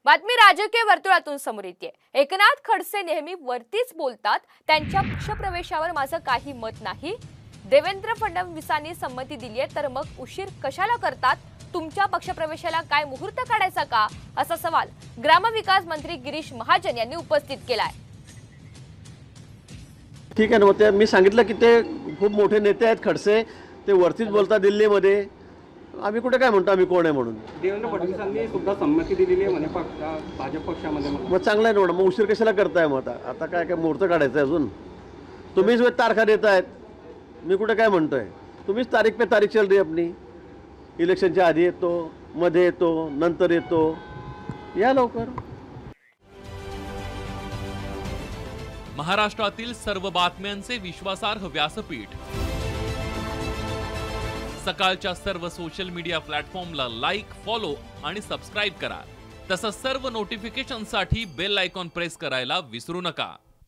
बातमी राजकीय वर्तुळातून समोर येते। एकनाथ खडसे नेहमी वरतीच बोलतात, त्यांच्या पक्षप्रवेशावर माझं काही मत नाही। देवेंद्र फडणवीसांनी संमती दिली आहे तर मग उशीर कशाला करतात? तुमच्या पक्षप्रवेशाला काय मुहूर्त काढायचा का, असा सवाल ग्रामविकास मंत्री गिरीश महाजन यांनी उपस्थित केलाय। ठीक आहे ना, मग मी सांगितलं की ते खूप मोठे नेते आहेत खडसे, ते वरतीच बोलतात दिल्लीमध्ये। आम्ही कुठे काय म्हणतो आम्ही कोण आहे म्हणून। देवेंद्र फडणवीसांनी सुद्धा संमती दिलेली आहे म्हणे भाजप पक्षामध्ये। मग चांगलं आहे ना, मग उशीर कशाला करताय? मग आता काय काय मुहूर्त काढायचं अजून? तुम्हीच तारखा देतायत, मी कुठे काय म्हणतोय? तुम्हीच तारीख पे तारीख चल रही अपनी। इलेक्शनच्या आधी येतो, मध्ये येतो, नंतर येतो, या लवकर। महाराष्ट्रातील सर्व बातम्यांचे विश्वासार्ह व्यासपीठ, सकाळच्या सर्व सोशल मीडिया प्लॅटफॉर्मला लाईक, फॉलो आणि सबस्क्राईब करा। तसंच सर्व नोटिफिकेशनसाठी बेल आयकॉन प्रेस करायला विसरू नका।